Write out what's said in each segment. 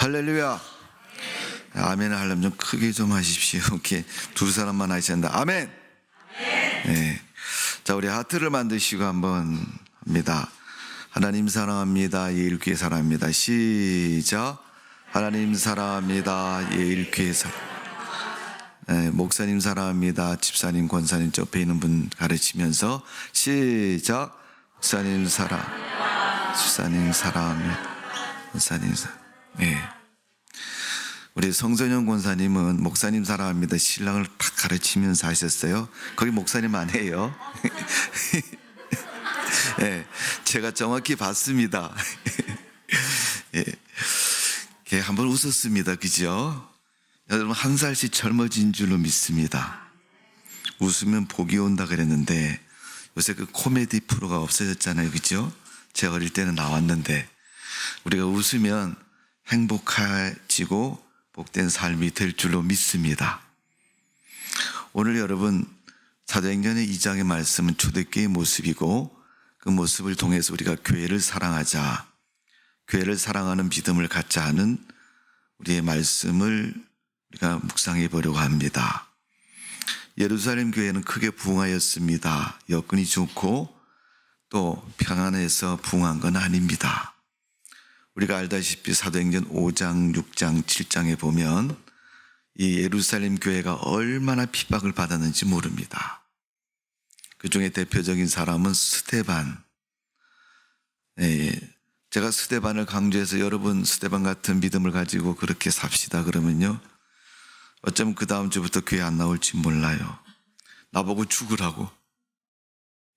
할렐루야. 아멘 하려면 좀 크게 좀 하십시오. 이렇게 두 사람만 하신다. 아멘. 네. 자, 우리 하트를 만드시고 한번 합니다. 하나님 사랑합니다. 예일교회 사랑합니다. 시작. 하나님 사랑합니다. 예일교회 사랑. 네, 목사님 사랑합니다. 집사님, 권사님 옆에 있는 분 가르치면서 시작. 목사님 사랑. 집사님 사랑합니다. 권사님 사랑. 네. 우리 성전영 권사님은 목사님 사랑합니다. 신랑을 탁 가르치면서 하셨어요. 거기 목사님 아니에요. 네, 제가 정확히 봤습니다. 네, 한번 웃었습니다. 그죠? 여러분 한 살씩 젊어진 줄로 믿습니다. 웃으면 복이 온다 그랬는데 요새 그 코미디 프로가 없어졌잖아요. 그죠? 제가 어릴 때는 나왔는데 우리가 웃으면 행복해지고 복된 삶이 될 줄로 믿습니다. 오늘 여러분 사도행전의 2장의 말씀은 초대교회의 모습이고 그 모습을 통해서 우리가 교회를 사랑하자, 교회를 사랑하는 믿음을 갖자 하는 우리의 말씀을 우리가 묵상해 보려고 합니다. 예루살렘 교회는 크게 부흥하였습니다. 여건이 좋고 또 평안해서 부흥한 건 아닙니다. 우리가 알다시피 사도행전 5장, 6장, 7장에 보면 이 예루살렘 교회가 얼마나 핍박을 받았는지 모릅니다. 그 중에 대표적인 사람은 스데반. 네, 제가 스데반을 강조해서 여러분 스데반 같은 믿음을 가지고 그렇게 삽시다 그러면요, 어쩌면 그 다음 주부터 교회 안 나올지 몰라요. 나보고 죽으라고.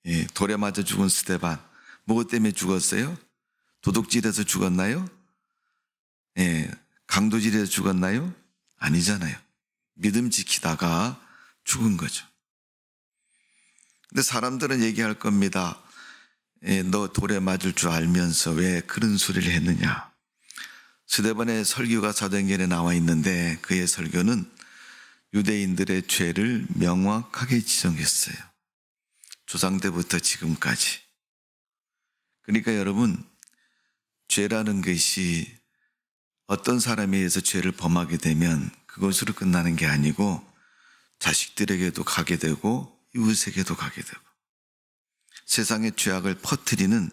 예, 돌에 맞아 죽은 스데반. 무엇 때문에 죽었어요? 도둑질해서 죽었나요? 예, 강도질해서 죽었나요? 아니잖아요. 믿음 지키다가 죽은 거죠. 근데 사람들은 얘기할 겁니다. 예, 너 돌에 맞을 줄 알면서 왜 그런 소리를 했느냐. 스데반의 설교가 사도행전에 나와 있는데 그의 설교는 유대인들의 죄를 명확하게 지정했어요. 조상 때부터 지금까지. 그러니까 여러분, 죄라는 것이 어떤 사람에 의해서 죄를 범하게 되면 그것으로 끝나는 게 아니고 자식들에게도 가게 되고 이웃에게도 가게 되고 세상의 죄악을 퍼뜨리는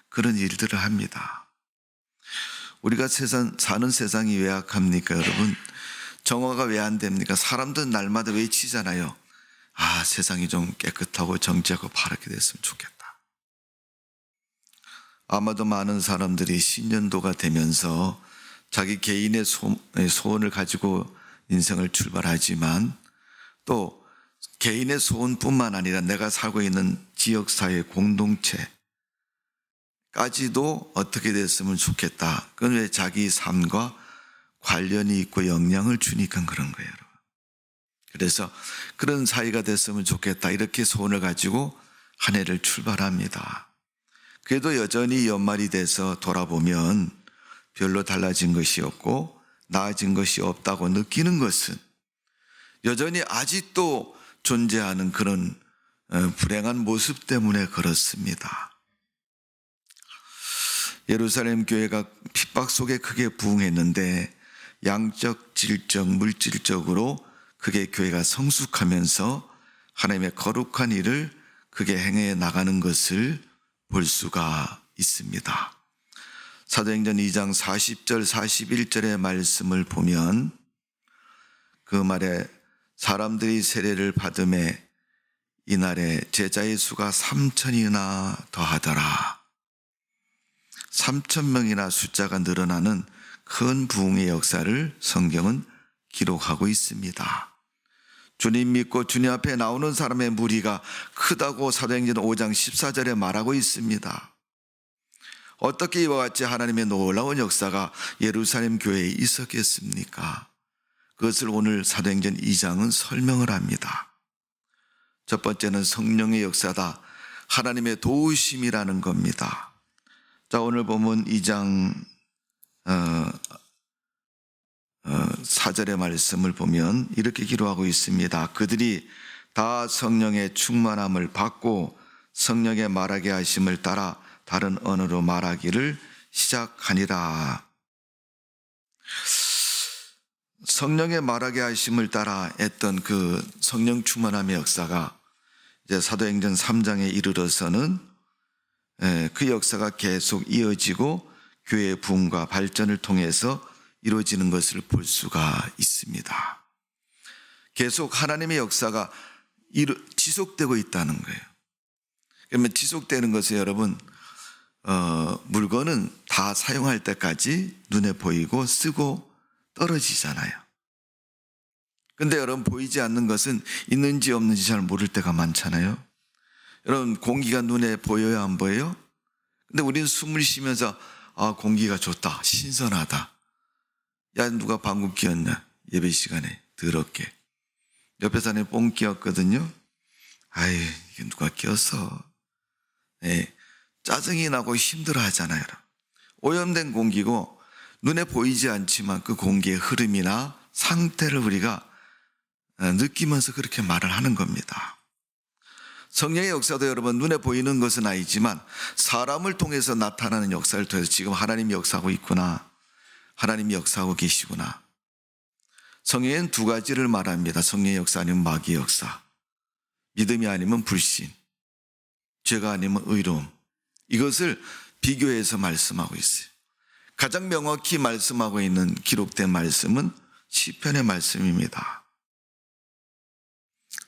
그런 일들을 합니다. 우리가 사는 세상이 왜 악합니까 여러분? 정화가 왜 안 됩니까? 사람들은 날마다 외치잖아요. 아, 세상이 좀 깨끗하고 정직하고 바르게 됐으면 좋겠다. 아마도 많은 사람들이 신년도가 되면서 자기 개인의 소원을 가지고 인생을 출발하지만 또 개인의 소원뿐만 아니라 내가 살고 있는 지역사회 공동체까지도 어떻게 됐으면 좋겠다. 그건 왜 자기 삶과 관련이 있고 영향을 주니까 그런 거예요. 여러분. 그래서 그런 사이가 됐으면 좋겠다. 이렇게 소원을 가지고 한 해를 출발합니다. 그래도 여전히 연말이 돼서 돌아보면 별로 달라진 것이 없고 나아진 것이 없다고 느끼는 것은 여전히 아직도 존재하는 그런 불행한 모습 때문에 그렇습니다. 예루살렘 교회가 핍박 속에 크게 부흥했는데 양적, 질적, 물질적으로 크게 교회가 성숙하면서 하나님의 거룩한 일을 크게 행해 나가는 것을 볼 수가 있습니다. 사도행전 2장 40절 41절의 말씀을 보면 그 말에 사람들이 세례를 받음에 이날에 제자의 수가 3,000이나 더하더라. 3,000명이나 숫자가 늘어나는 큰 부흥의 역사를 성경은 기록하고 있습니다. 주님 믿고 주님 앞에 나오는 사람의 무리가 크다고 사도행전 5장 14절에 말하고 있습니다. 어떻게 이와 같이 하나님의 놀라운 역사가 예루살렘 교회에 있었겠습니까? 그것을 오늘 사도행전 2장은 설명을 합니다. 첫 번째는 성령의 역사다. 하나님의 도우심이라는 겁니다. 자, 오늘 보면 2장 4절의 말씀을 보면 이렇게 기록하고 있습니다. 그들이 다 성령의 충만함을 받고 성령의 말하게 하심을 따라 다른 언어로 말하기를 시작하니라. 성령의 말하게 하심을 따라 했던 그 성령 충만함의 역사가 이제 사도행전 3장에 이르러서는 그 역사가 계속 이어지고 교회의 부흥과 발전을 통해서 이루어지는 것을 볼 수가 있습니다. 계속 하나님의 역사가 지속되고 있다는 거예요. 그러면 지속되는 것은 여러분 물건은 다 사용할 때까지 눈에 보이고 쓰고 떨어지잖아요. 근데 여러분 보이지 않는 것은 있는지 없는지 잘 모를 때가 많잖아요. 여러분 공기가 눈에 보여요, 안 보여요? 근데 우리는 숨을 쉬면서 공기가 좋다, 신선하다. 야, 누가 방귀 뀌었나? 예배 시간에 더럽게. 옆에 사람이 뽕 끼었거든요. 아이, 이게 누가 끼었어? 네, 짜증이 나고 힘들어 하잖아요. 오염된 공기고 눈에 보이지 않지만 그 공기의 흐름이나 상태를 우리가 느끼면서 그렇게 말을 하는 겁니다. 성령의 역사도 여러분 눈에 보이는 것은 아니지만 사람을 통해서 나타나는 역사를 통해서 지금 하나님이 역사하고 있구나, 하나님이 역사하고 계시구나. 성령에는 두 가지를 말합니다. 성령의 역사 아니면 마귀의 역사, 믿음이 아니면 불신, 죄가 아니면 의로움. 이것을 비교해서 말씀하고 있어요. 가장 명확히 말씀하고 있는 기록된 말씀은 시편의 말씀입니다.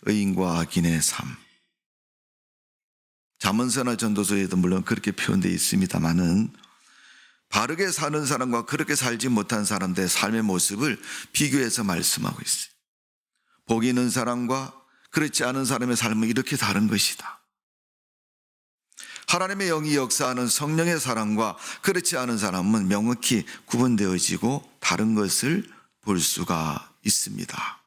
의인과 악인의 삶. 잠언서나 전도서에도 물론 그렇게 표현되어 있습니다만은 바르게 사는 사람과 그렇게 살지 못한 사람들의 삶의 모습을 비교해서 말씀하고 있어요. 복 있는 사람과 그렇지 않은 사람의 삶은 이렇게 다른 것이다. 하나님의 영이 역사하는 성령의 사람과 그렇지 않은 사람은 명확히 구분되어지고 다른 것을 볼 수가 있습니다.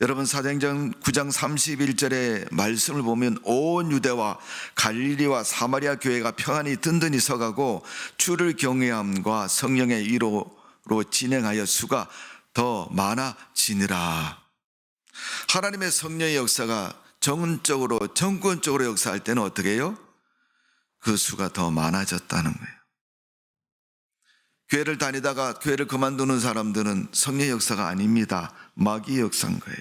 여러분 사도행전 9장 31절의 말씀을 보면 온 유대와 갈릴리와 사마리아 교회가 평안히 든든히 서가고 주를 경외함과 성령의 위로로 진행하여 수가 더 많아지니라. 하나님의 성령의 역사가 정권적으로 역사할 때는 어떻게 해요? 그 수가 더 많아졌다는 거예요. 교회를 다니다가 교회를 그만두는 사람들은 성령의 역사가 아닙니다. 마귀의 역사인 거예요.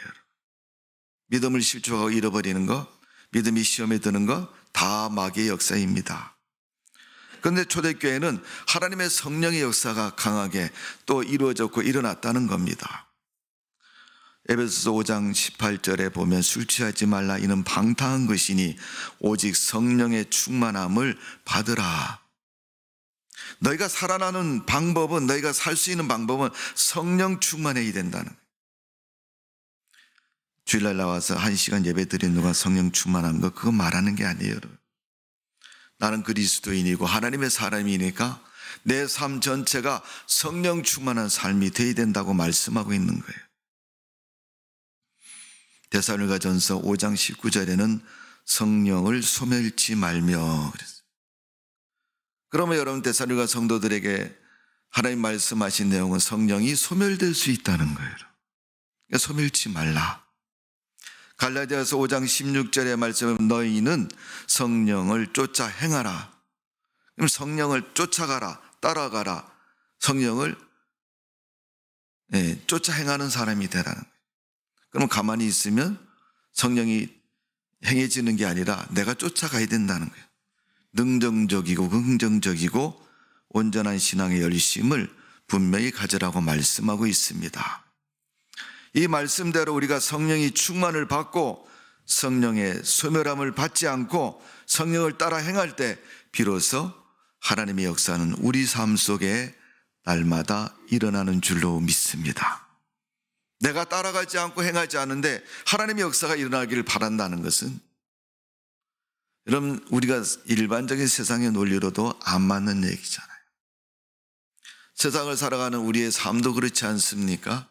믿음을 실족하고 잃어버리는 거, 믿음이 시험에 드는 거 다 마귀의 역사입니다. 그런데 초대교회는 하나님의 성령의 역사가 강하게 또 이루어졌고 일어났다는 겁니다. 에베소서 5장 18절에 보면 술 취하지 말라, 이는 방탕한 것이니 오직 성령의 충만함을 받으라. 너희가 살아나는 방법은, 너희가 살 수 있는 방법은 성령 충만해야 된다는 거예요. 주일날 나와서 1시간 예배 드린 누가 성령 충만한 거 그거 말하는 게 아니에요. 여러분. 나는 그리스도인이고 하나님의 사람이니까 내 삶 전체가 성령 충만한 삶이 되어야 된다고 말씀하고 있는 거예요. 데살로니가전서 5장 19절에는 성령을 소멸치 말며 그랬어요. 그러면 여러분 데살로니가 성도들에게 하나님 말씀하신 내용은 성령이 소멸될 수 있다는 거예요. 그러니까 소멸치 말라. 갈라디아서 5장 16절의 말씀은 너희는 성령을 쫓아 행하라. 그럼 성령을 쫓아가라, 따라가라. 성령을 쫓아 행하는 사람이 되라는 거예요. 그럼 가만히 있으면 성령이 행해지는 게 아니라 내가 쫓아가야 된다는 거예요. 능동적이고 긍정적이고 온전한 신앙의 열심을 분명히 가지라고 말씀하고 있습니다. 이 말씀대로 우리가 성령이 충만을 받고 성령의 소멸함을 받지 않고 성령을 따라 행할 때 비로소 하나님의 역사는 우리 삶 속에 날마다 일어나는 줄로 믿습니다. 내가 따라가지 않고 행하지 않는데 하나님의 역사가 일어나기를 바란다는 것은 여러분 우리가 일반적인 세상의 논리로도 안 맞는 얘기잖아요. 세상을 살아가는 우리의 삶도 그렇지 않습니까?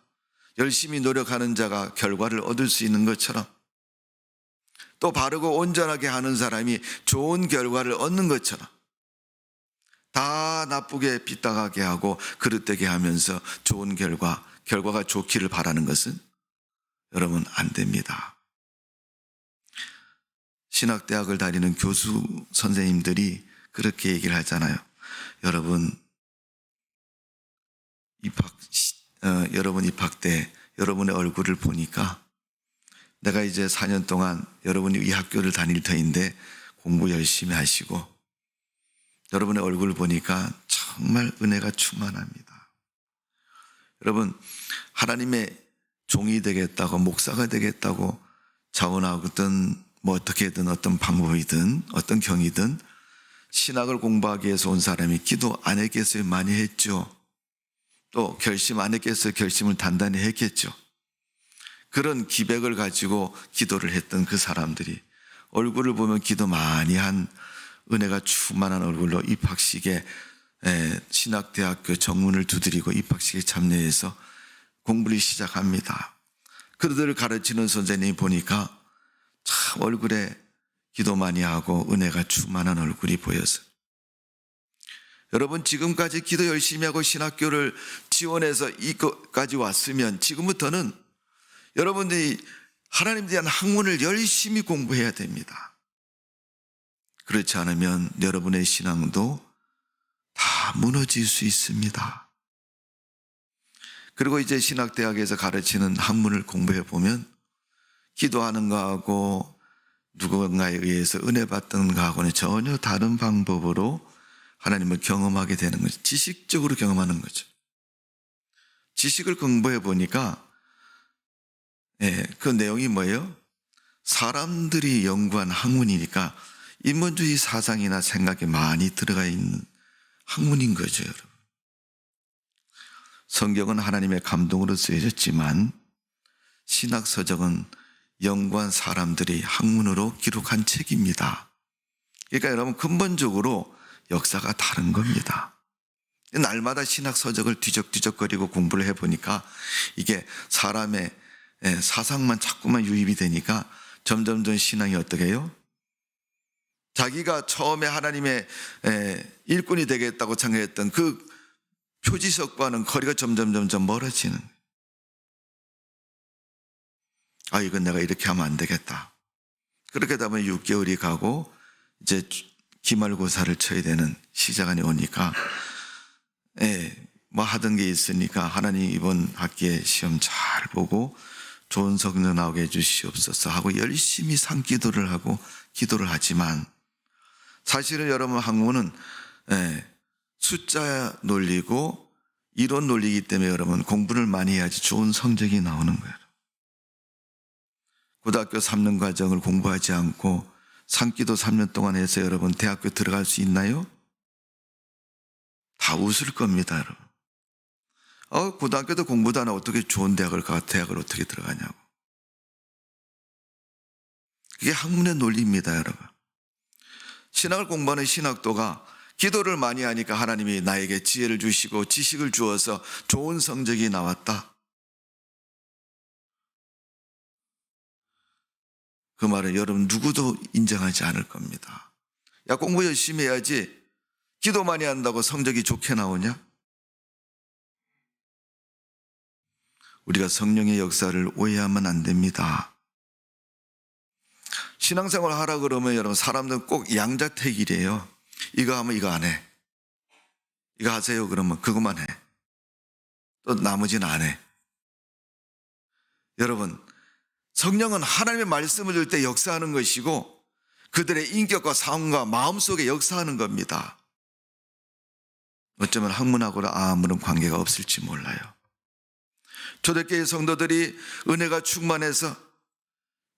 열심히 노력하는 자가 결과를 얻을 수 있는 것처럼 또 바르고 온전하게 하는 사람이 좋은 결과를 얻는 것처럼 다 나쁘게 빗나가게 하고 그릇되게 하면서 좋은 결과가 좋기를 바라는 것은 여러분 안 됩니다. 신학대학을 다니는 교수 선생님들이 그렇게 얘기를 하잖아요. 여러분 여러분 입학 때 여러분의 얼굴을 보니까 내가 이제 4년 동안 여러분이 이 학교를 다닐 터인데 공부 열심히 하시고 여러분의 얼굴을 보니까 정말 은혜가 충만합니다. 여러분, 하나님의 종이 되겠다고, 목사가 되겠다고 자원하거든 뭐 어떻게든 어떤 방법이든 어떤 경이든 신학을 공부하기 위해서 온 사람이 기도 안 했겠어요? 많이 했죠. 또 결심 안 했겠어요? 결심을 단단히 했겠죠. 그런 기백을 가지고 기도를 했던 그 사람들이 얼굴을 보면 기도 많이 한 은혜가 충만한 얼굴로 입학식에 신학대학교 정문을 두드리고 입학식에 참여해서 공부를 시작합니다. 그들을 가르치는 선생님이 보니까 참 얼굴에 기도 많이 하고 은혜가 충만한 얼굴이 보여서 여러분 지금까지 기도 열심히 하고 신학교를 지원해서 이것까지 왔으면 지금부터는 여러분들이 하나님에 대한 학문을 열심히 공부해야 됩니다. 그렇지 않으면 여러분의 신앙도 다 무너질 수 있습니다. 그리고 이제 신학대학에서 가르치는 학문을 공부해 보면 기도하는 거하고 누군가에 의해서 은혜 받던 거하고는 전혀 다른 방법으로 하나님을 경험하게 되는 거죠. 지식적으로 경험하는 거죠. 지식을 공부해 보니까 그 내용이 뭐예요? 사람들이 연구한 학문이니까 인본주의 사상이나 생각이 많이 들어가 있는 학문인 거죠, 여러분. 성경은 하나님의 감동으로 쓰여졌지만 신학서적은 연구한 사람들이 학문으로 기록한 책입니다. 그러니까 여러분 근본적으로 역사가 다른 겁니다. 날마다 신학서적을 뒤적뒤적거리고 공부를 해보니까 이게 사람의 사상만 자꾸만 유입이 되니까 점점점 신앙이 어떻게 해요? 자기가 처음에 하나님의 일꾼이 되겠다고 생각했던 그 표지석과는 거리가 점점 멀어지는 거예요. 아, 이건 내가 이렇게 하면 안 되겠다. 그렇게 되면 6개월이 가고 이제 기말고사를 쳐야 되는 시작안이 오니까 뭐 하던 게 있으니까 하나님 이번 학기에 시험 잘 보고 좋은 성적 나오게 해주시옵소서 하고 열심히 산기도를 하고 기도를 하지만 사실은 여러분 학문은 숫자 논리고 이론 논리이기 때문에 여러분 공부를 많이 해야지 좋은 성적이 나오는 거예요. 고등학교 3년 과정을 공부하지 않고 산기도 3년 동안 해서 여러분 대학교 들어갈 수 있나요? 다 웃을 겁니다, 여러분. 고등학교도 공부도 안 하고 어떻게 좋은 대학을 어떻게 들어가냐고. 그게 학문의 논리입니다, 여러분. 신학을 공부하는 신학도가 기도를 많이 하니까 하나님이 나에게 지혜를 주시고 지식을 주어서 좋은 성적이 나왔다. 그 말은 여러분 누구도 인정하지 않을 겁니다. 야, 공부 열심히 해야지 기도 많이 한다고 성적이 좋게 나오냐? 우리가 성령의 역사를 오해하면 안 됩니다. 신앙생활 하라 그러면 여러분 사람들은 꼭 양자택일이에요. 이거 하면 이거 안 해. 이거 하세요 그러면 그것만 해. 또 나머지는 안 해. 여러분 성령은 하나님의 말씀을 들 때 역사하는 것이고 그들의 인격과 삶과 마음속에 역사하는 겁니다. 어쩌면 학문하고는 아무런 관계가 없을지 몰라요. 초대교회 성도들이 은혜가 충만해서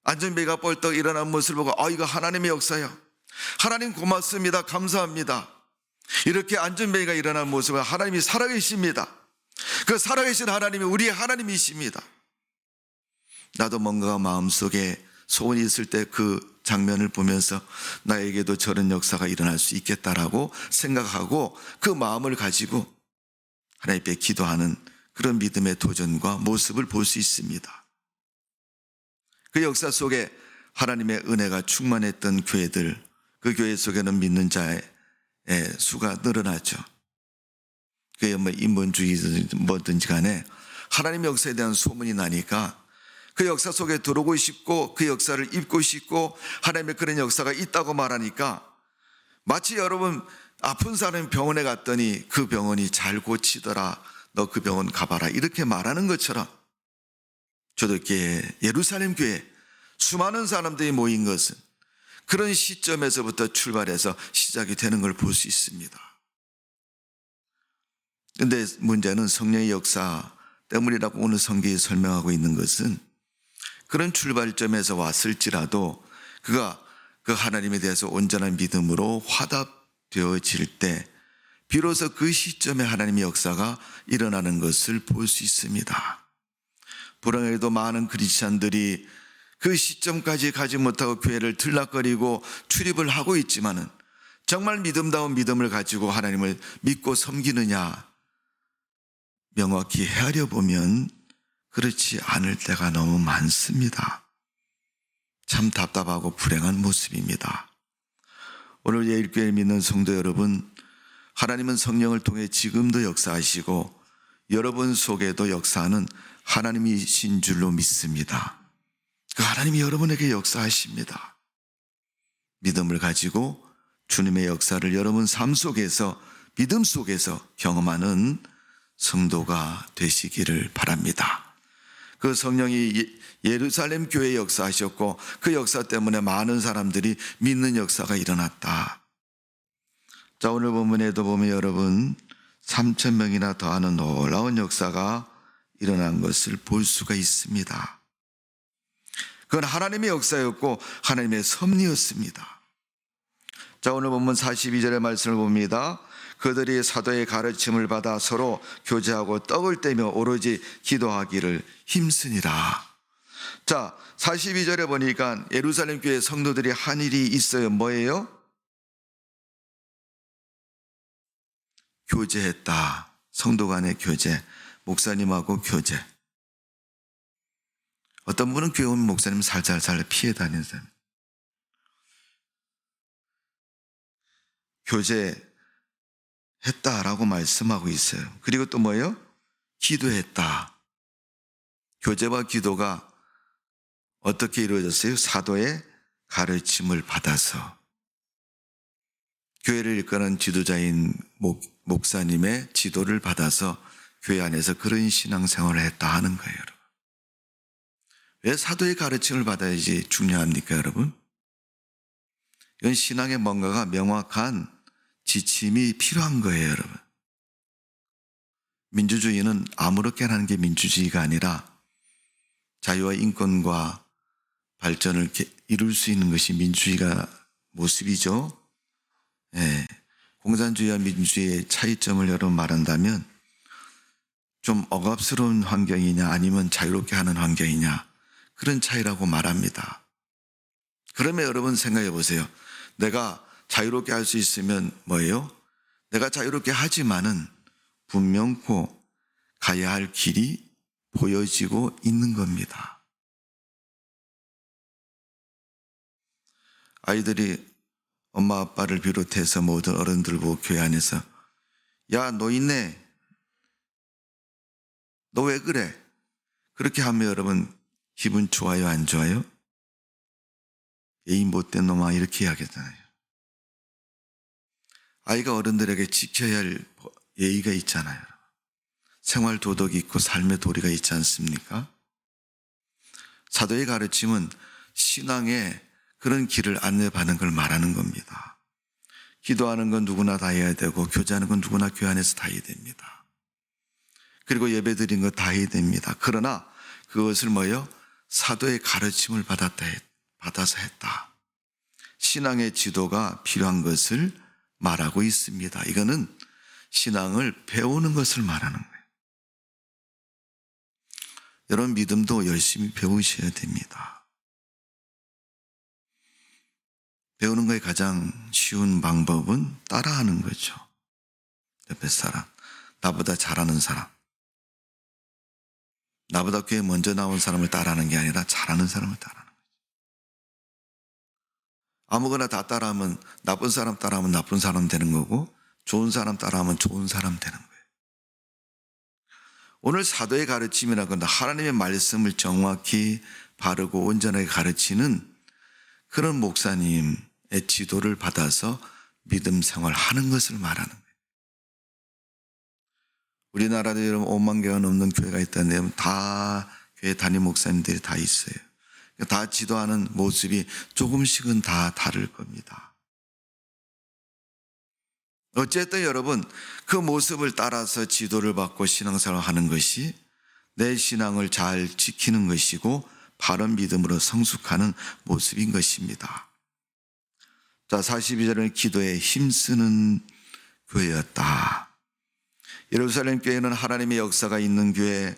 안전배가 벌떡 일어난 모습을 보고 이거 하나님의 역사야. 하나님 고맙습니다. 감사합니다. 이렇게 안전배가 일어난 모습을 하나님이 살아계십니다. 그 살아계신 하나님이 우리의 하나님이십니다. 나도 뭔가 마음속에 소원이 있을 때 그 장면을 보면서 나에게도 저런 역사가 일어날 수 있겠다라고 생각하고 그 마음을 가지고 하나님 앞에 기도하는 그런 믿음의 도전과 모습을 볼 수 있습니다. 그 역사 속에 하나님의 은혜가 충만했던 교회들, 그 교회 속에는 믿는 자의 수가 늘어나죠. 그게 뭐 인본주의든 뭐든지 간에 하나님의 역사에 대한 소문이 나니까 그 역사 속에 들어오고 싶고 그 역사를 입고 싶고 하나님의 그런 역사가 있다고 말하니까 마치 여러분 아픈 사람이 병원에 갔더니 그 병원이 잘 고치더라, 너 그 병원 가봐라. 이렇게 말하는 것처럼 초대교회, 예루살렘 교회 수많은 사람들이 모인 것은 그런 시점에서부터 출발해서 시작이 되는 걸 볼 수 있습니다. 그런데 문제는 성령의 역사 때문이라고 오늘 성경이 설명하고 있는 것은 그런 출발점에서 왔을지라도 그가 그 하나님에 대해서 온전한 믿음으로 화답되어질 때 비로소 그 시점에 하나님의 역사가 일어나는 것을 볼 수 있습니다. 불행하게도 많은 크리스찬들이 그 시점까지 가지 못하고 교회를 들락거리고 출입을 하고 있지만은 정말 믿음다운 믿음을 가지고 하나님을 믿고 섬기느냐 명확히 헤아려 보면 그렇지 않을 때가 너무 많습니다. 참 답답하고 불행한 모습입니다. 오늘 예일교회 믿는 성도 여러분, 하나님은 성령을 통해 지금도 역사하시고 여러분 속에도 역사하는 하나님이신 줄로 믿습니다. 그 하나님이 여러분에게 역사하십니다. 믿음을 가지고 주님의 역사를 여러분 삶 속에서 믿음 속에서 경험하는 성도가 되시기를 바랍니다. 그 성령이 예루살렘 교회에 역사하셨고 그 역사 때문에 많은 사람들이 믿는 역사가 일어났다. 자, 오늘 본문에도 보면 여러분 3,000명이나 더하는 놀라운 역사가 일어난 것을 볼 수가 있습니다. 그건 하나님의 역사였고 하나님의 섭리였습니다. 자, 오늘 본문 42절의 말씀을 봅니다. 그들이 사도의 가르침을 받아 서로 교제하고 떡을 떼며 오로지 기도하기를 힘쓰니라. 자, 42절에 보니까 예루살렘 교회 성도들이 한 일이 있어요. 뭐예요? 교제했다. 성도 간의 교제, 목사님하고 교제. 어떤 분은 교회 오면 목사님 살살살 피해 다니는 사람. 교제했다라고 말씀하고 있어요. 그리고 또 뭐예요? 기도했다. 교제와 기도가 어떻게 이루어졌어요? 사도의 가르침을 받아서. 교회를 이끄는 지도자인 목사님의 지도를 받아서 교회 안에서 그런 신앙생활을 했다 하는 거예요, 여러분. 왜 사도의 가르침을 받아야지 중요합니까, 여러분? 이건 신앙의 뭔가가 명확한 지침이 필요한 거예요, 여러분. 민주주의는 아무렇게나 하는 게 민주주의가 아니라 자유와 인권과 발전을 이룰 수 있는 것이 민주주의가 모습이죠. 예. 공산주의와 민주주의의 차이점을 여러분 말한다면 좀 억압스러운 환경이냐 아니면 자유롭게 하는 환경이냐 그런 차이라고 말합니다. 그러면 여러분 생각해 보세요. 내가 자유롭게 할 수 있으면 뭐예요? 내가 자유롭게 하지만은 분명코 가야 할 길이 보여지고 있는 겁니다. 아이들이 엄마 아빠를 비롯해서 모든 어른들 보고 교회 안에서 야, 너 있네. 너 왜 그래? 그렇게 하면 여러분 기분 좋아요, 안 좋아요? 예의 못된 놈아 이렇게 해야겠잖아요. 아이가 어른들에게 지켜야 할 예의가 있잖아요. 생활 도덕이 있고 삶의 도리가 있지 않습니까? 사도의 가르침은 신앙의 그런 길을 안내받는 걸 말하는 겁니다. 기도하는 건 누구나 다 해야 되고 교제하는 건 누구나 교회 안에서 다 해야 됩니다. 그리고 예배 드린 거 다 해야 됩니다. 그러나 그것을 뭐예요? 사도의 가르침을 받아서 했다. 신앙의 지도가 필요한 것을 말하고 있습니다. 이거는 신앙을 배우는 것을 말하는 거예요. 여러분 믿음도 열심히 배우셔야 됩니다. 배우는 거의 가장 쉬운 방법은 따라하는 거죠. 옆에 사람, 나보다 잘하는 사람, 나보다 교회 먼저 나온 사람을 따라하는 게 아니라 잘하는 사람을 따라하는 거죠. 아무거나 다 따라하면 나쁜 사람 따라하면 나쁜 사람 되는 거고 좋은 사람 따라하면 좋은 사람 되는 거예요. 오늘 사도의 가르침이라는 건 하나님의 말씀을 정확히 바르고 온전하게 가르치는 그런 목사님의 지도를 받아서 믿음 생활하는 것을 말하는 거예요. 우리나라도 여러분 5만 개가 넘는 교회가 있다는데 다 교회 담임 목사님들이 다 있어요. 다 지도하는 모습이 조금씩은 다 다를 겁니다. 어쨌든 여러분 그 모습을 따라서 지도를 받고 신앙생활을 하는 것이 내 신앙을 잘 지키는 것이고 바른 믿음으로 성숙하는 모습인 것입니다. 자, 42절은 기도에 힘쓰는 교회였다. 예루살렘 교회는 하나님의 역사가 있는 교회,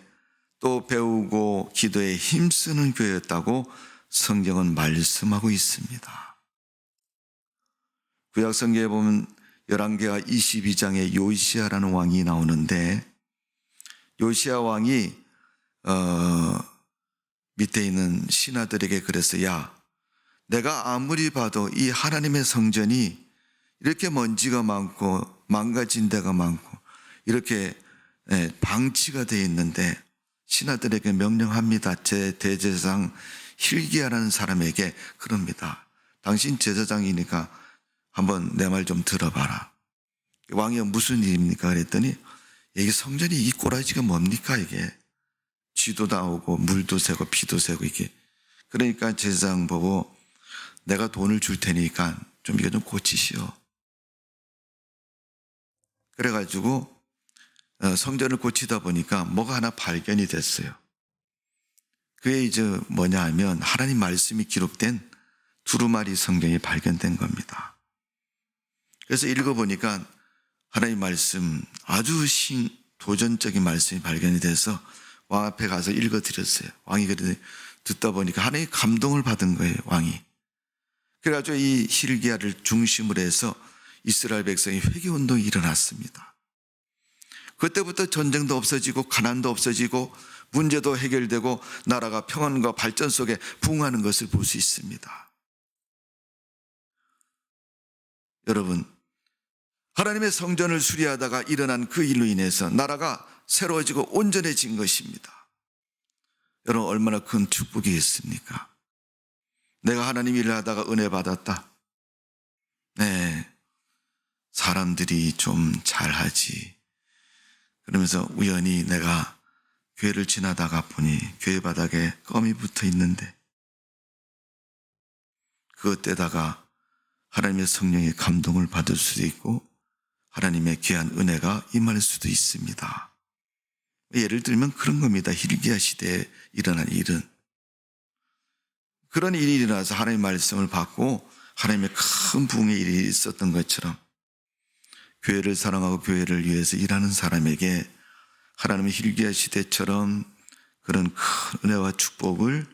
또 배우고 기도에 힘쓰는 교회였다고 성경은 말씀하고 있습니다. 구약 성경에 보면 열왕기하 22장에 요시야라는 왕이 나오는데, 요시야 왕이 밑에 있는 신하들에게 그랬어요. 야, 내가 아무리 봐도 이 하나님의 성전이 이렇게 먼지가 많고 망가진 데가 많고 이렇게 방치가 되어 있는데 신하들에게 명령합니다. 제 대제사장 hil기야라는 사람에게 그럽니다. 당신 제사장이니까 한번 내 말 좀 들어봐라. 왕이 무슨 일입니까? 그랬더니 이게 성전이 이 꼬라지가 뭡니까 이게. 쥐도 나오고 물도 새고 피도 새고 이게. 그러니까 제사장 보고 내가 돈을 줄 테니까 좀 이거 좀 고치시오. 그래가지고 성전을 고치다 보니까 뭐가 하나 발견이 됐어요. 그게 이제 뭐냐 하면 하나님 말씀이 기록된 두루마리 성경이 발견된 겁니다. 그래서 읽어보니까 하나님 말씀 아주 도전적인 말씀이 발견이 돼서 왕 앞에 가서 읽어드렸어요. 왕이 그래도 듣다 보니까 하나님의 감동을 받은 거예요, 왕이. 그래가지고 이 hil기야를 중심으로 해서 이스라엘 백성이 회개운동이 일어났습니다. 그때부터 전쟁도 없어지고 가난도 없어지고 문제도 해결되고 나라가 평안과 발전 속에 부흥하는 것을 볼 수 있습니다. 여러분, 하나님의 성전을 수리하다가 일어난 그 일로 인해서 나라가 새로워지고 온전해진 것입니다. 여러분, 얼마나 큰 축복이겠습니까? 내가 하나님 일을 하다가 은혜 받았다. 네, 사람들이 좀 잘하지. 그러면서 우연히 내가 교회를 지나다가 보니 교회 바닥에 껌이 붙어 있는데 그것에다가 하나님의 성령의 감동을 받을 수도 있고 하나님의 귀한 은혜가 임할 수도 있습니다. 예를 들면 그런 겁니다. hil기야 시대에 일어난 일은. 그런 일이 일어나서 하나님의 말씀을 받고 하나님의 큰 부흥의 일이 있었던 것처럼 교회를 사랑하고 교회를 위해서 일하는 사람에게 하나님의 hil기야 시대처럼 그런 큰 은혜와 축복을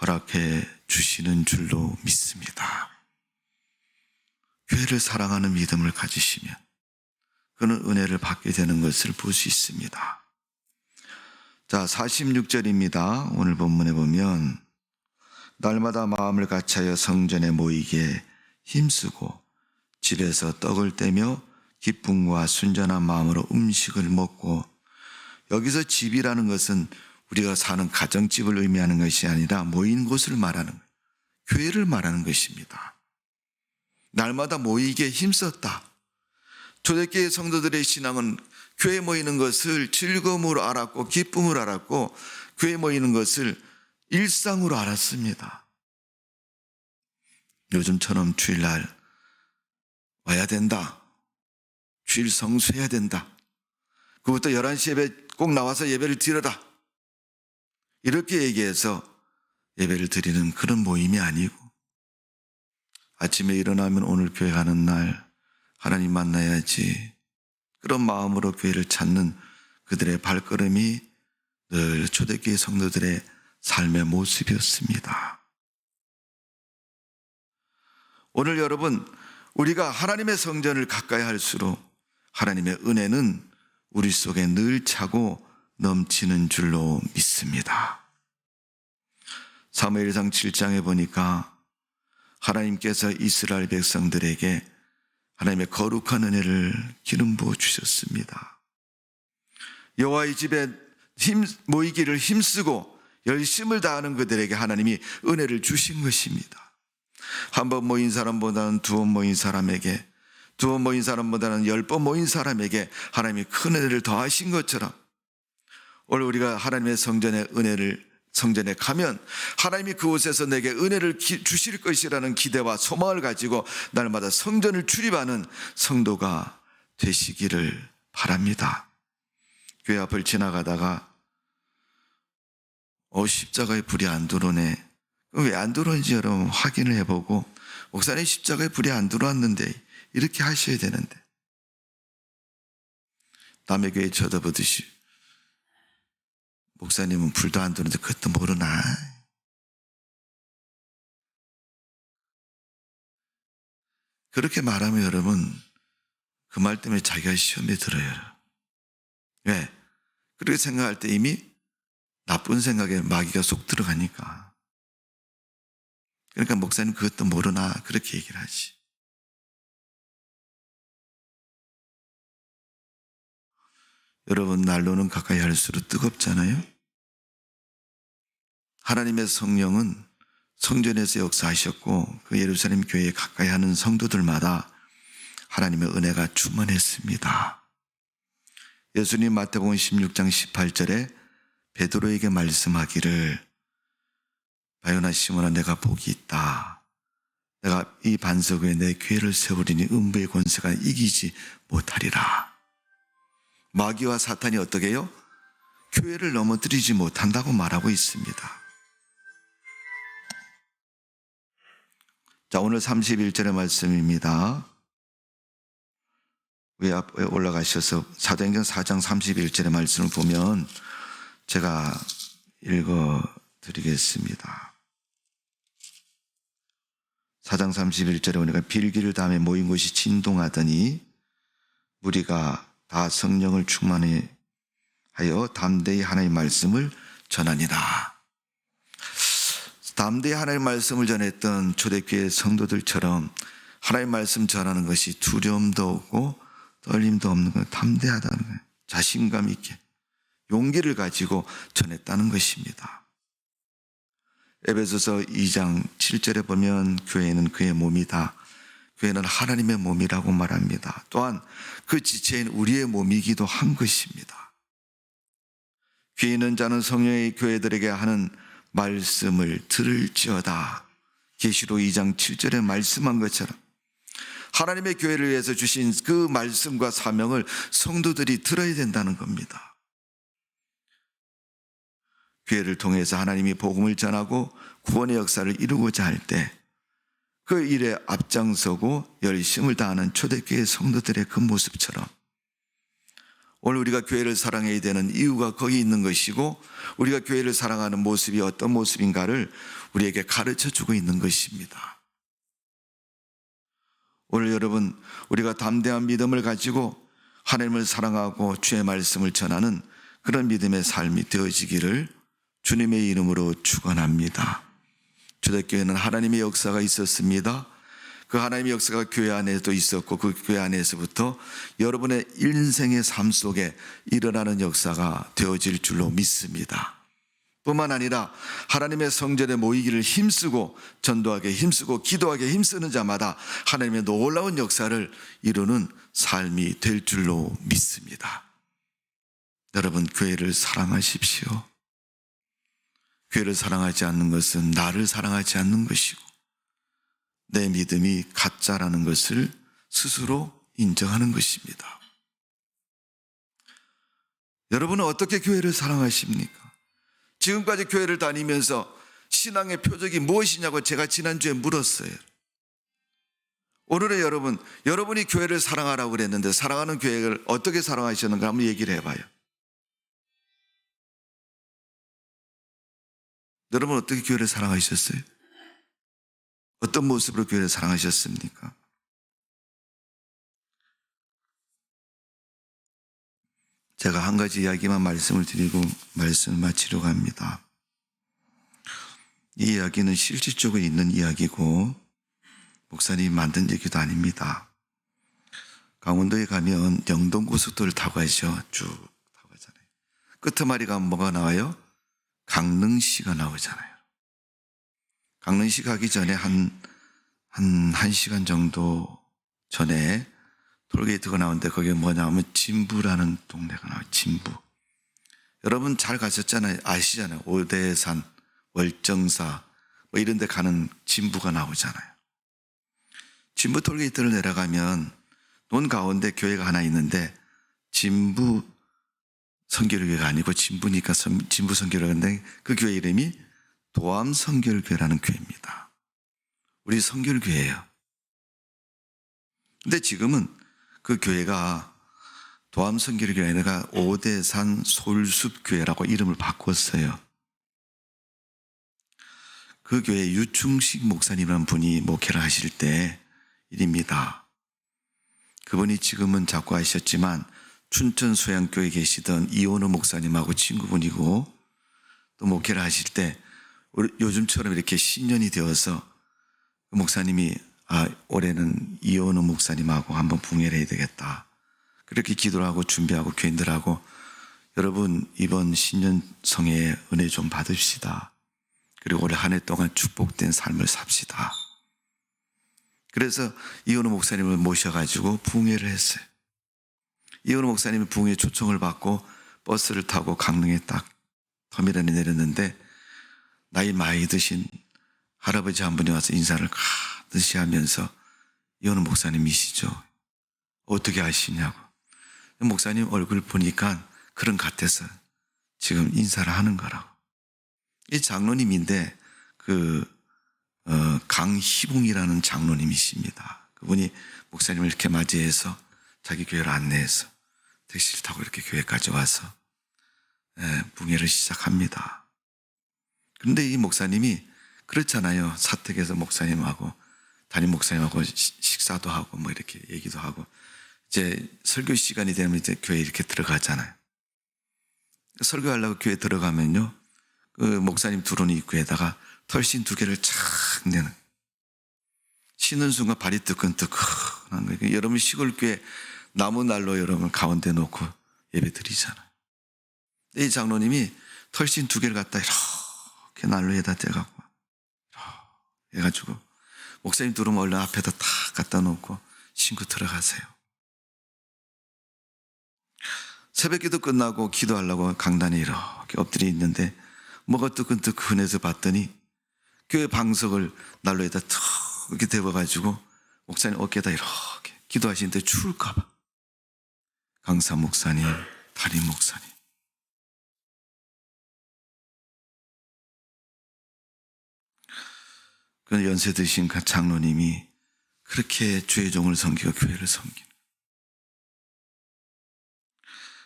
허락해 주시는 줄로 믿습니다. 교회를 사랑하는 믿음을 가지시면 그는 은혜를 받게 되는 것을 볼 수 있습니다. 자, 46절입니다. 오늘 본문에 보면 날마다 마음을 같이하여 성전에 모이게 힘쓰고 집에서 떡을 떼며 기쁨과 순전한 마음으로 음식을 먹고, 여기서 집이라는 것은 우리가 사는 가정집을 의미하는 것이 아니라 모인 곳을 말하는 거예요. 교회를 말하는 것입니다. 날마다 모이기에 힘썼다. 초대교회 성도들의 신앙은 교회 모이는 것을 즐거움으로 알았고 기쁨으로 알았고 교회 모이는 것을 일상으로 알았습니다. 요즘처럼 주일날 와야 된다. 주일 성수해야 된다. 그부터 11시 예배 꼭 나와서 예배를 드려라. 이렇게 얘기해서 예배를 드리는 그런 모임이 아니고, 아침에 일어나면 오늘 교회 가는 날 하나님 만나야지, 그런 마음으로 교회를 찾는 그들의 발걸음이 늘 초대교회 성도들의 삶의 모습이었습니다. 오늘 여러분, 우리가 하나님의 성전을 가까이 할수록 하나님의 은혜는 우리 속에 늘 차고 넘치는 줄로 믿습니다. 사무엘상 7장에 보니까 하나님께서 이스라엘 백성들에게 하나님의 거룩한 은혜를 기름 부어 주셨습니다. 여호와의 집에 모이기를 힘쓰고 열심을 다하는 그들에게 하나님이 은혜를 주신 것입니다. 한 번 모인 사람보다는 두 번 모인 사람에게 2번 모인 사람보다는 10번 모인 사람에게 하나님이 큰 은혜를 더하신 것처럼 오늘 우리가 하나님의 성전에 가면 하나님이 그곳에서 내게 은혜를 주실 것이라는 기대와 소망을 가지고 날마다 성전을 출입하는 성도가 되시기를 바랍니다. 교회 앞을 지나가다가 십자가에 불이 안 들어오네. 왜 안 들어오는지 여러분 확인을 해보고, 목사님 십자가에 불이 안 들어왔는데 이렇게 하셔야 되는데, 남의 교회 쳐다보듯이 목사님은 불도 안 들어오는데 그것도 모르나. 그렇게 말하면 여러분 그 말 때문에 자기가 시험에 들어요. 왜? 그렇게 생각할 때 이미 나쁜 생각에 마귀가 쏙 들어가니까. 그러니까 목사님 그것도 모르나 그렇게 얘기를 하지. 여러분 난로는 가까이 할수록 뜨겁잖아요. 하나님의 성령은 성전에서 역사하셨고 그 예루살렘 교회에 가까이 하는 성도들마다 하나님의 은혜가 충만했습니다. 예수님 마태복음 16장 18절에 베드로에게 말씀하기를, 바요나 시몬아 내가 복이 있다. 내가 이 반석 위에 내 교회를 세우리니 음부의 권세가 이기지 못하리라. 마귀와 사탄이 어떻게 해요? 교회를 넘어뜨리지 못한다고 말하고 있습니다. 자, 오늘 31절의 말씀입니다. 왜 앞에 올라가셔서 사도행전 4장 31절의 말씀을 보면 제가 읽어드리겠습니다. 4장 31절에 보니까 빌기를 다음에 모인 곳이 진동하더니 무리가 다 성령을 충만하여 담대히 하나님의 말씀을 전하니라. 담대히 하나님의 말씀을 전했던 초대교회 성도들처럼 하나님의 말씀 전하는 것이 두려움도 없고 떨림도 없는 거예요. 담대하다는 거예요. 자신감 있게 용기를 가지고 전했다는 것입니다. 에베소서 2장 7절에 보면 교회는 그의 몸이다. 교회는 하나님의 몸이라고 말합니다. 또한 그 지체인 우리의 몸이기도 한 것입니다. 귀 있는 자는 성령의 교회들에게 하는 말씀을 들을지어다. 계시록 2장 7절에 말씀한 것처럼 하나님의 교회를 위해서 주신 그 말씀과 사명을 성도들이 들어야 된다는 겁니다. 교회를 통해서 하나님이 복음을 전하고 구원의 역사를 이루고자 할 때 그 일에 앞장서고 열심을 다하는 초대교회 성도들의 그 모습처럼 오늘 우리가 교회를 사랑해야 되는 이유가 거기 있는 것이고 우리가 교회를 사랑하는 모습이 어떤 모습인가를 우리에게 가르쳐주고 있는 것입니다. 오늘 여러분 우리가 담대한 믿음을 가지고 하나님을 사랑하고 주의 말씀을 전하는 그런 믿음의 삶이 되어지기를 주님의 이름으로 축원합니다. 초대교회는 하나님의 역사가 있었습니다. 그 하나님의 역사가 교회 안에도 있었고 그 교회 안에서부터 여러분의 인생의 삶 속에 일어나는 역사가 되어질 줄로 믿습니다. 뿐만 아니라 하나님의 성전에 모이기를 힘쓰고 전도하게 힘쓰고 기도하게 힘쓰는 자마다 하나님의 놀라운 역사를 이루는 삶이 될 줄로 믿습니다. 여러분 교회를 사랑하십시오. 교회를 사랑하지 않는 것은 나를 사랑하지 않는 것이고 내 믿음이 가짜라는 것을 스스로 인정하는 것입니다. 여러분은 어떻게 교회를 사랑하십니까? 지금까지 교회를 다니면서 신앙의 표적이 무엇이냐고 제가 지난주에 물었어요. 오늘의 여러분이 교회를 사랑하라고 그랬는데 사랑하는 교회를 어떻게 사랑하셨는가 한번 얘기를 해봐요. 여러분 어떻게 교회를 사랑하셨어요? 어떤 모습으로 교회를 사랑하셨습니까? 제가 한 가지 이야기만 말씀을 드리고 말씀을 마치려고 합니다. 이 이야기는 실질적으로 있는 이야기고 목사님이 만든 얘기도 아닙니다. 강원도에 가면 영동고속도로를 타고 가죠. 쭉 타고 가잖아요. 끝머리 가면 뭐가 나와요? 강릉시가 나오잖아요. 강릉시 가기 전에 한 1시간 정도 전에 톨게이트가 나오는데 거기에 뭐냐면 진부라는 동네가 나와요. 진부. 여러분 잘 가셨잖아요. 아시잖아요. 오대산, 월정사 뭐 이런 데 가는 진부가 나오잖아요. 진부 톨게이트를 내려가면 논 가운데 교회가 하나 있는데 진부 성결교회가 아니고 진부니까 진부 성결교회인데 그 교회 이름이 도암 성결교회라는 교회입니다. 우리 성결교회예요. 근데 지금은 그 교회가 도암 성결교회가 아니라 오대산 솔숲교회라고 이름을 바꿨어요. 그 교회 유충식 목사님이라는 분이 목회를 하실 때 일입니다. 그분이 지금은 자꾸 하셨지만 춘천 소양교회에 계시던 이원우 목사님하고 친구분이고 또 목회를 하실 때 요즘처럼 이렇게 신년이 되어서 목사님이 올해는 이원우 목사님하고 한번 붕회를 해야 되겠다. 그렇게 기도를 하고 준비하고 교인들하고 여러분 이번 신년 성회에 은혜 좀 받읍시다. 그리고 올해 한 해 동안 축복된 삶을 삽시다. 그래서 이원우 목사님을 모셔가지고 붕회를 했어요. 이원우 목사님이 붕회 초청을 받고 버스를 타고 강릉에 딱 터미널에 내렸는데 나이 많이 드신 할아버지 한 분이 와서 인사를 가듯이 하면서 이원우 목사님이시죠? 어떻게 아시냐고. 목사님 얼굴 보니까 그런 같아서 지금 인사를 하는 거라고. 이 장로님인데 강희봉이라는 장로님이십니다. 그분이 목사님을 이렇게 맞이해서 자기 교회를 안내해서 택시를 타고 이렇게 교회까지 와서 붕회를 시작합니다. 그런데 이 목사님이 그렇잖아요. 사택에서 목사님하고 담임 목사님하고 식사도 하고 뭐 이렇게 얘기도 하고 이제 설교 시간이 되면 이제 교회 이렇게 들어가잖아요. 설교하려고 교회 들어가면요. 그 목사님 두루는 입구에다가 털신 2개를 착 내는. 쉬는 순간 발이 뜨끈뜨끈한 거예요. 여러분 시골교회 나무 난로 여러분 가운데 놓고 예배 드리잖아요. 이 장로님이 털신 2개를 갖다 이렇게 난로에다 떼갖고 해가지고 목사님 두루면 얼른 앞에다 탁 갖다 놓고 신고 들어가세요. 새벽기도 끝나고 기도하려고 강단에 이렇게 엎드려 있는데 뭐가 뜨끈뜨끈해서 봤더니 교회 방석을 난로에다 탁 이렇게 대봐가지고 목사님 어깨에다 이렇게 기도하시는데 추울까봐 강사 목사님, 담임 목사님 그 연세 드신 그 장로님이 그렇게 주의 종을 섬기고 교회를 섬기는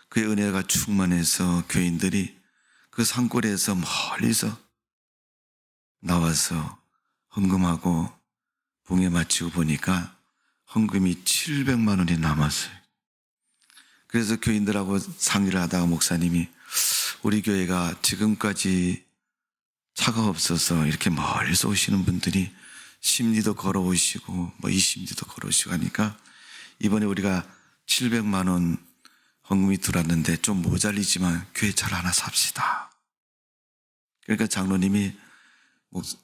그의 은혜가 충만해서 교인들이 그 산골에서 멀리서 나와서 헌금하고 붕회 마치고 보니까 헌금이 700만 원이 남았어요. 그래서 교인들하고 상의를 하다가 목사님이 우리 교회가 지금까지 차가 없어서 이렇게 멀리서 오시는 분들이 10리도 걸어오시고 뭐 20리도 걸어오시고 하니까 이번에 우리가 700만 원 헌금이 들어왔는데 좀 모자리지만 교회 잘 하나 삽시다. 그러니까 장로님이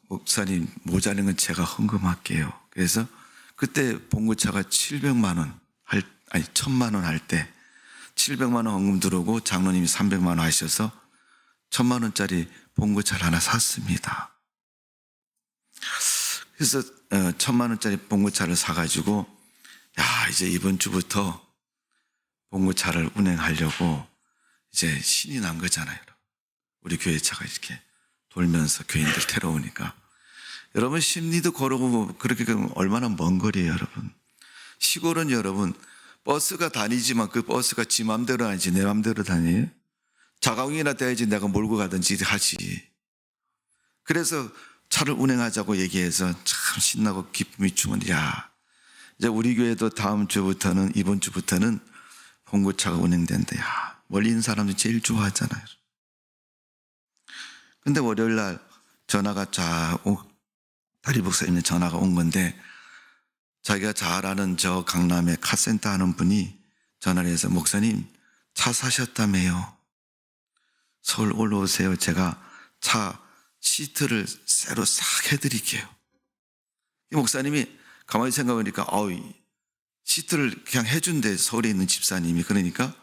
목사님 모자른 건 제가 헌금할게요. 그래서 그때 봉고차가 700만 원 1000만 원 할 때 700만 원 헌금 들어오고 장로님이 300만 원 하셔서 1000만 원짜리 봉고차를 하나 샀습니다. 그래서 1000만 원짜리 봉고차를 사가지고 이제 이번 주부터 봉고차를 운행하려고 이제 신이 난 거잖아요. 우리 교회 차가 이렇게 돌면서 교인들 태워오니까 여러분 심리도 걸어오고 그렇게 가면 얼마나 먼 거리예요, 여러분. 시골은 여러분 버스가 다니지만 그 버스가 지 맘대로 아니지 내 맘대로 다녀요. 자가용이나 돼야지 내가 몰고 가든지 하지. 그래서 차를 운행하자고 얘기해서 참 신나고 기쁨이 충만히 이제 우리 교회도 다음 주부터는 이번 주부터는 봉고차가 운행된다. 멀리 있는 사람들이 제일 좋아하잖아요. 근데 월요일 날 전화가 다리 목사님의 전화가 온 건데 자기가 잘 아는 저 강남에 카센터 하는 분이 전화를 해서 목사님 차 사셨다며요. 서울 올라오세요. 제가 차 시트를 새로 싹 해드릴게요. 이 목사님이 가만히 생각해보니까 시트를 그냥 해준대, 서울에 있는 집사님이. 그러니까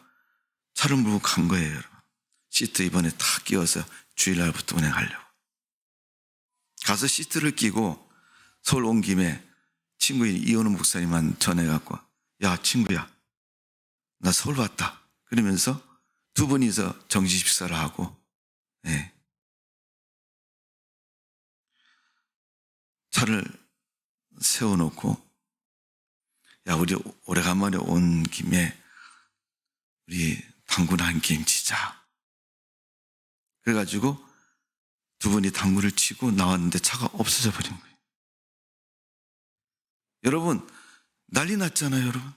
차를 몰고 간 거예요, 여러분. 시트 이번에 탁 끼워서 주일날부터 운행하려고. 가서 시트를 끼고 서울 온 김에 친구인 이현우 목사님만 전해갖고, 야, 친구야, 나 서울 왔다. 그러면서 두 분이서 정시 식사를 하고, 예. 차를 세워놓고, 야, 우리 오래간만에 온 김에 우리 당구나 한 게임 치자. 그래가지고 두 분이 당구를 치고 나왔는데 차가 없어져 버린 거예요. 여러분, 난리 났잖아요, 여러분.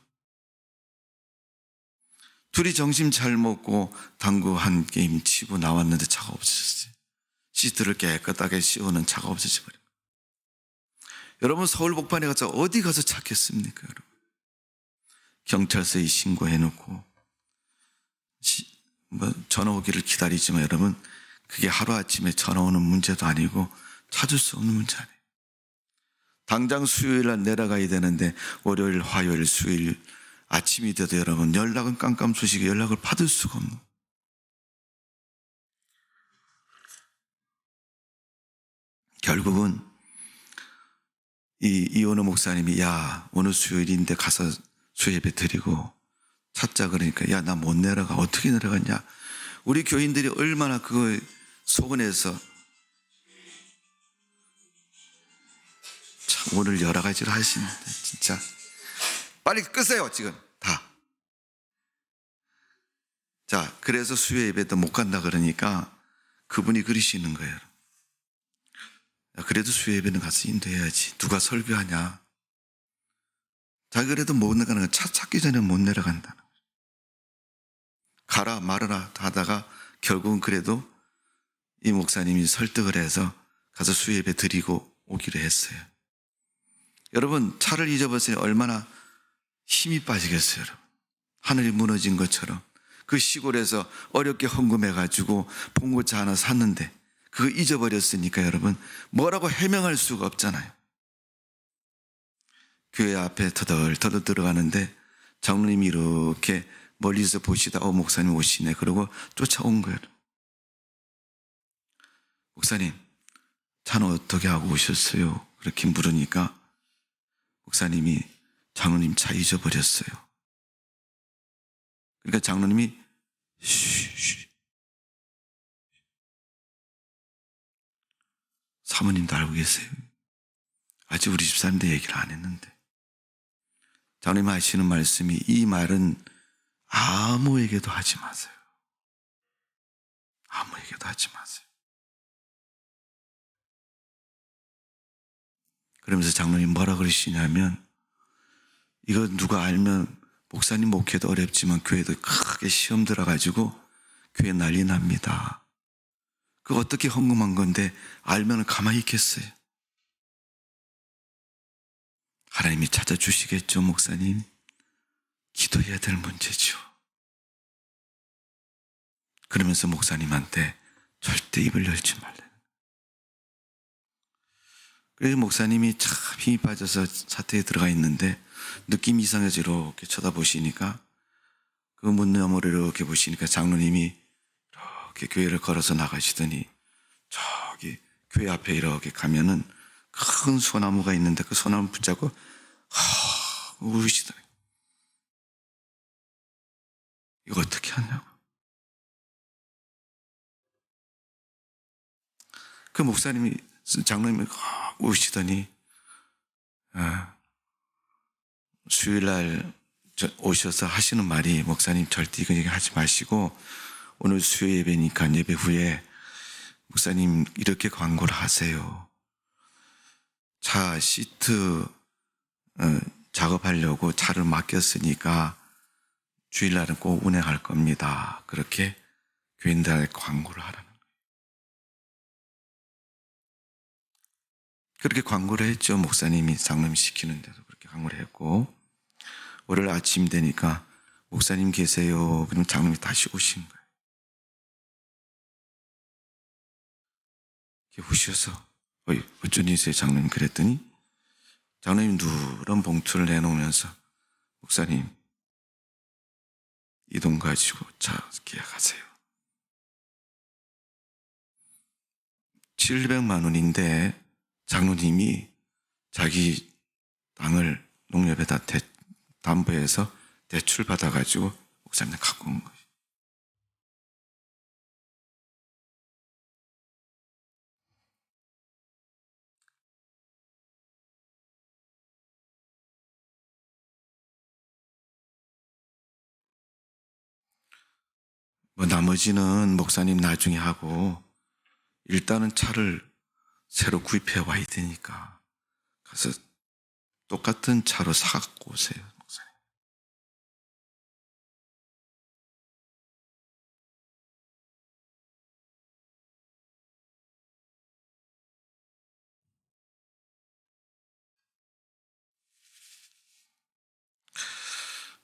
둘이 점심 잘 먹고 당구 한 게임 치고 나왔는데 차가 없어졌어요. 시트를 깨끗하게 씌우는 차가 없어져 버린 거예요. 여러분, 서울 복판에 가서 어디 가서 찾겠습니까, 여러분? 경찰서에 신고해놓고 전화 오기를 기다리지만 여러분, 그게 하루아침에 전화 오는 문제도 아니고 찾을 수 없는 문제 아니에요. 당장 수요일날 내려가야 되는데 월요일, 화요일, 수요일 아침이 돼도 여러분 연락은 깜깜수시게 연락을 받을 수가 없는. 결국은 이원호 목사님이, 야, 오늘 수요일인데 가서 수예배 드리고 찾자. 그러니까, 야, 나 못 내려가. 어떻게 내려갔냐. 우리 교인들이 얼마나 그거 속은해서 참 오늘 여러 가지를 하시는데 진짜 빨리 끄세요 지금 다. 자, 그래서 수요 예배도 못 간다 그러니까 그분이 그러시는 거예요. 야, 그래도 수요 예배는 가서 인도해야지. 누가 설교하냐. 자, 그래도 못 내려가는, 차 찾기 전에 못 내려간다는 거예요. 가라 말아라 하다가 결국은 그래도 이 목사님이 설득을 해서 가서 수요 예배 드리고 오기로 했어요. 여러분, 차를 잊어버렸으니 얼마나 힘이 빠지겠어요, 여러분. 하늘이 무너진 것처럼. 그 시골에서 어렵게 헌금해가지고 봉고차 하나 샀는데 그거 잊어버렸으니까 여러분 뭐라고 해명할 수가 없잖아요. 교회 앞에 터덜터덜 들어가는데 장로님이 이렇게 멀리서 보시다 목사님 오시네. 그러고 쫓아온 거예요. 목사님, 차는 어떻게 하고 오셨어요? 그렇게 물으니까 목사님이 장로님 차 잊어버렸어요. 그러니까 장로님이 쉬. 사모님도 알고 계세요. 아직 우리 집사님도 얘기를 안 했는데. 장로님 하시는 말씀이, 이 말은 아무에게도 하지 마세요. 아무에게도 하지 마세요. 그러면서 장로님 뭐라 그러시냐면, 이거 누가 알면 목사님 목회도 어렵지만 교회도 크게 시험 들어가지고 교회 난리 납니다. 그거 어떻게 헌금한 건데 알면 가만히 있겠어요? 하나님이 찾아주시겠죠, 목사님? 기도해야 될 문제죠. 그러면서 목사님한테 절대 입을 열지 말래. 그래서 목사님이 참 힘이 빠져서 사태에 들어가 있는데 느낌이 이상해서 이렇게 쳐다보시니까, 그 문 너머를 이렇게 보시니까 장로님이 이렇게 교회를 걸어서 나가시더니 저기 교회 앞에 이렇게 가면은 큰 소나무가 있는데 그 소나무 붙잡고 우시더니, 이거 어떻게 하냐고. 그 목사님이, 장로님이 우시더니, 수요일날 오셔서 하시는 말이, 목사님 절대 이거 얘기하지 마시고 오늘 수요 예배니까 예배 후에 목사님 이렇게 광고를 하세요. 차 시트 작업하려고 차를 맡겼으니까 주일날은 꼭 운행할 겁니다. 그렇게 교인들한테 광고를 하라는 거예요. 그렇게 광고를 했죠. 목사님이 장로님 시키는 데도 그렇게 광고를 했고, 월요일 아침 되니까 목사님 계세요. 그럼 장로님이 다시 오신 거예요. 이렇게 오셔서 어쩐 일이세요, 장로님? 그랬더니 장로님 누런 봉투를 내놓으면서, 목사님, 이 돈 가지고 차 계약하세요. 700만 원인데 장로님이 자기 땅을 농협에다 담보해서 대출 받아가지고 목사님 갖고 온 거예요. 뭐 나머지는 목사님 나중에 하고 일단은 차를 새로 구입해 와야 되니까 가서 똑같은 차로 사갖고 오세요, 목사님.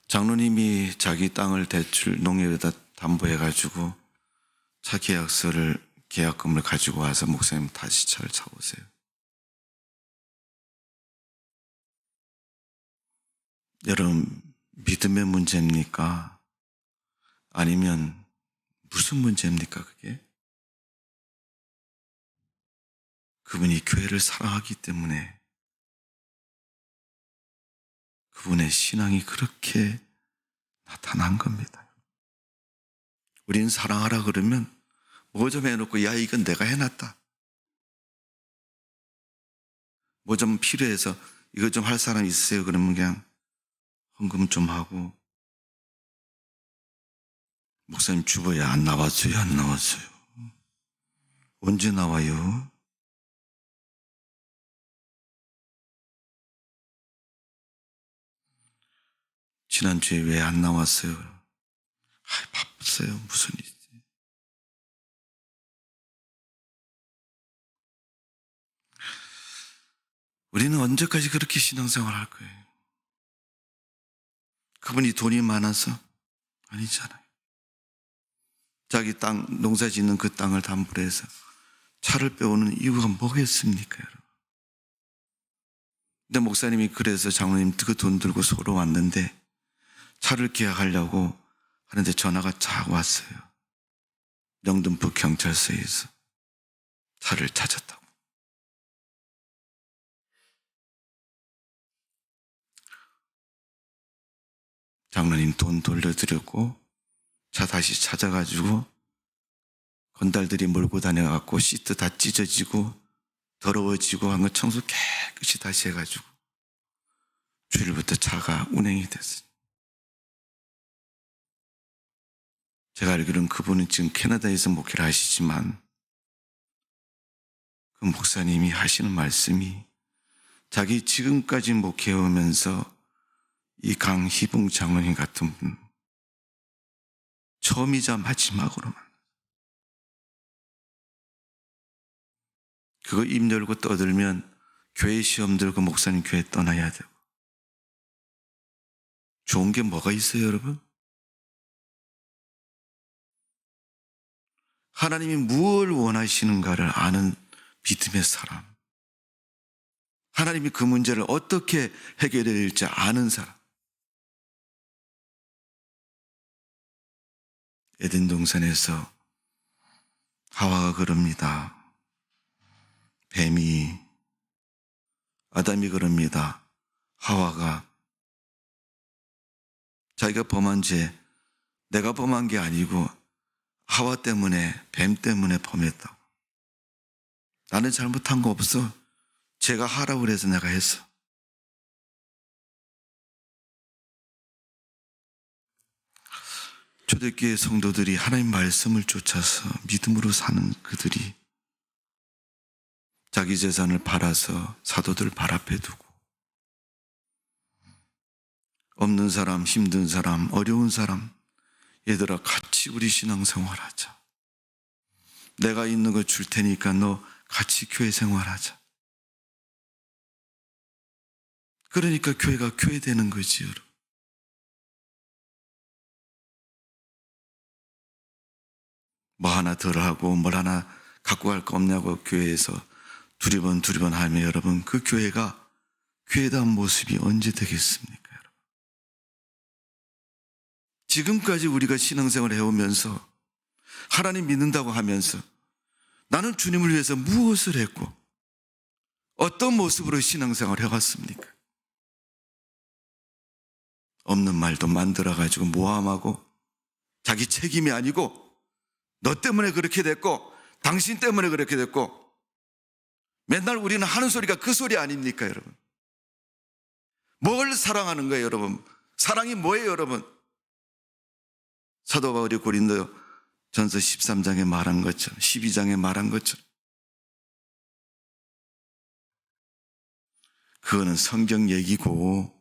장로님이 자기 땅을 대출 농협에다 담보해가지고 차 계약금을 가지고 와서 목사님 다시 차를 사오세요. 여러분, 믿음의 문제입니까? 아니면 무슨 문제입니까, 그게? 그분이 교회를 사랑하기 때문에 그분의 신앙이 그렇게 나타난 겁니다. 우리는 사랑하라 그러면 뭐 좀 해놓고, 야, 이건 내가 해놨다. 뭐 좀 필요해서 이거 좀 할 사람 있으세요? 그러면 그냥 헌금 좀 하고, 목사님 주보야 안 나왔어요? 안 나왔어요? 언제 나와요? 지난주에 왜 안 나왔어요? 바빴어요. 무슨 일이지? 우리는 언제까지 그렇게 신앙생활 할 거예요? 그분이 돈이 많아서? 아니잖아요. 자기 땅, 농사 짓는 그 땅을 담보로 해서 차를 빼오는 이유가 뭐겠습니까, 여러분? 근데 목사님이 그래서 장로님 그 돈 들고 서로 왔는데 차를 계약하려고 하는데 전화가 쫙 왔어요. 영등포 경찰서에서 차를 찾았다고. 장로님 돈 돌려드렸고 차 다시 찾아가지고 건달들이 몰고 다녀갖고 시트 다 찢어지고 더러워지고 한 거 청소 깨끗이 다시 해가지고 주일부터 차가 운행이 됐어요. 제가 알기로는 그분은 지금 캐나다에서 목회를 하시지만 그 목사님이 하시는 말씀이 자기 지금까지 목회하면서 이 강희봉 장로님 같은 분 처음이자 마지막으로만 그거 입 열고 떠들면 교회 시험 들고 목사님 교회 떠나야 되고 좋은 게 뭐가 있어요, 여러분? 하나님이 무엇을 원하시는가를 아는 믿음의 사람, 하나님이 그 문제를 어떻게 해결해야 될지 아는 사람. 에덴 동산에서 하와가 그럽니다. 뱀이, 아담이 그럽니다. 하와가 자기가 범한 죄, 내가 범한 게 아니고 하와 때문에, 뱀 때문에 범했다고. 나는 잘못한 거 없어. 제가 하라고 그래서 내가 했어. 초대교회 성도들이 하나님 말씀을 쫓아서 믿음으로 사는 그들이 자기 재산을 팔아서 사도들 발 앞에 두고 없는 사람, 힘든 사람, 어려운 사람, 얘들아 같이 우리 신앙생활하자. 내가 있는 거 줄 테니까 너 같이 교회 생활하자. 그러니까 교회가 교회 되는 거지, 여러분. 뭐 하나 덜 하고 뭘 하나 갖고 갈 거 없냐고 교회에서 두리번 하면 여러분 그 교회가 교회다운 모습이 언제 되겠습니까, 여러분? 지금까지 우리가 신앙생활을 해오면서 하나님 믿는다고 하면서 나는 주님을 위해서 무엇을 했고 어떤 모습으로 신앙생활을 해왔습니까? 없는 말도 만들어가지고 모함하고 자기 책임이 아니고 너 때문에 그렇게 됐고 당신 때문에 그렇게 됐고 맨날 우리는 하는 소리가 그 소리 아닙니까, 여러분? 뭘 사랑하는 거예요, 여러분? 사랑이 뭐예요, 여러분? 사도 바울이 고린도 전서 13장에 말한 것처럼 12장에 말한 것처럼 그거는 성경 얘기고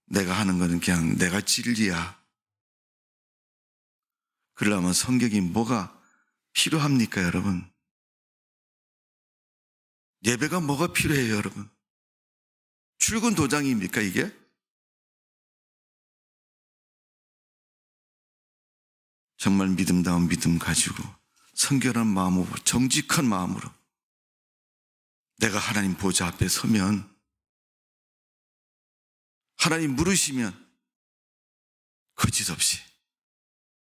내가 하는 거는 그냥 내가 진리야. 그러려면 성경이 뭐가 필요합니까, 여러분? 예배가 뭐가 필요해요, 여러분? 출근 도장입니까, 이게? 정말 믿음다운 믿음 가지고 성결한 마음으로 정직한 마음으로 내가 하나님 보좌 앞에 서면 하나님 물으시면 거짓없이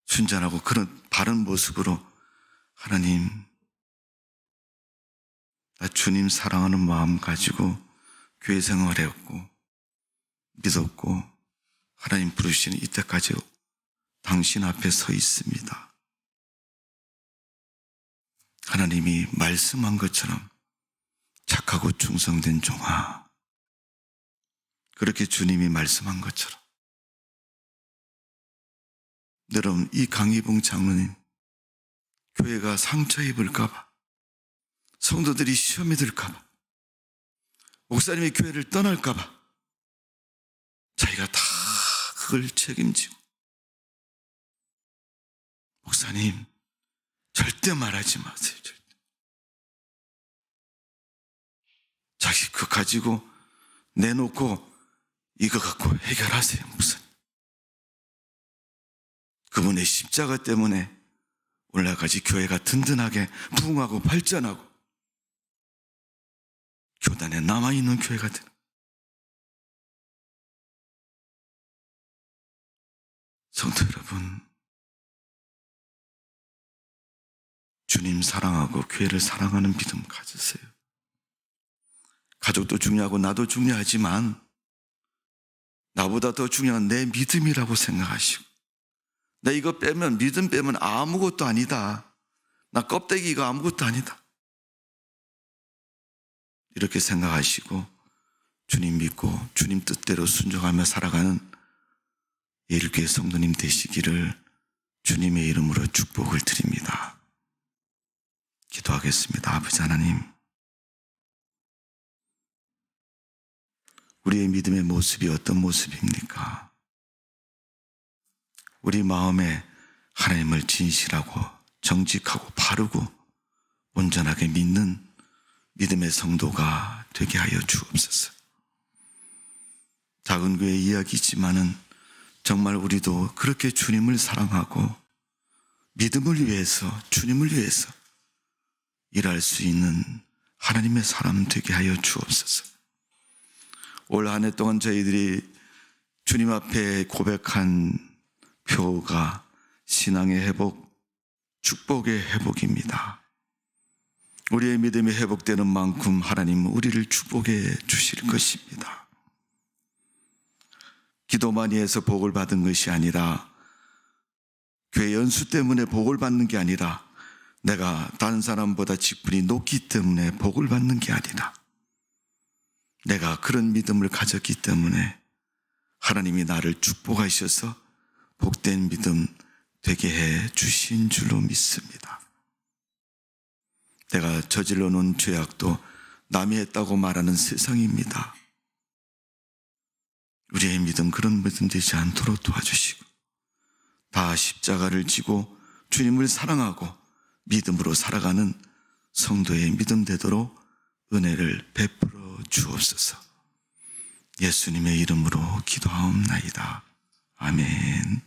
순전하고 그런 바른 모습으로 하나님 나 주님 사랑하는 마음 가지고 교회 생활했고 믿었고 하나님 부르시는 이때까지 당신 앞에 서 있습니다. 하나님이 말씀한 것처럼 착하고 충성된 종아, 그렇게 주님이 말씀한 것처럼. 여러분, 이 강희봉 장로님 교회가 상처 입을까 봐, 성도들이 시험에 들까 봐, 목사님이 교회를 떠날까 봐 자기가 다 그걸 책임지고 목사님 절대 말하지 마세요. 절대. 자기 그거 가지고 내놓고 이거 갖고 해결하세요, 목사님. 그분의 십자가 때문에 오늘까지 교회가 든든하게 부흥하고 발전하고 교단에 남아있는 교회가 되는. 성도 여러분, 주님 사랑하고 교회를 사랑하는 믿음 가지세요. 가족도 중요하고 나도 중요하지만 나보다 더 중요한 내 믿음이라고 생각하시고, 나 이거 빼면, 믿음 빼면 아무것도 아니다, 나 껍데기가 아무것도 아니다, 이렇게 생각하시고 주님 믿고 주님 뜻대로 순종하며 살아가는 예일교회 성도님 되시기를 주님의 이름으로 축복을 드립니다. 기도하겠습니다. 아버지 하나님, 우리의 믿음의 모습이 어떤 모습입니까? 우리 마음에 하나님을 진실하고 정직하고 바르고 온전하게 믿는 믿음의 성도가 되게 하여 주옵소서. 작은 교회 이야기지만은 정말 우리도 그렇게 주님을 사랑하고 믿음을 위해서, 주님을 위해서 일할 수 있는 하나님의 사람 되게 하여 주옵소서. 올 한 해 동안 저희들이 주님 앞에 고백한 표가 신앙의 회복, 축복의 회복입니다. 우리의 믿음이 회복되는 만큼 하나님은 우리를 축복해 주실 것입니다. 기도 많이 해서 복을 받은 것이 아니라, 교회 연수 때문에 복을 받는 게 아니라, 내가 다른 사람보다 직분이 높기 때문에 복을 받는 게 아니라, 내가 그런 믿음을 가졌기 때문에 하나님이 나를 축복하셔서 복된 믿음 되게 해 주신 줄로 믿습니다. 내가 저질러 놓은 죄악도 남이 했다고 말하는 세상입니다. 우리의 믿음, 그런 믿음 되지 않도록 도와주시고, 다 십자가를 지고 주님을 사랑하고 믿음으로 살아가는 성도의 믿음 되도록 은혜를 베풀어 주옵소서. 예수님의 이름으로 기도하옵나이다. 아멘.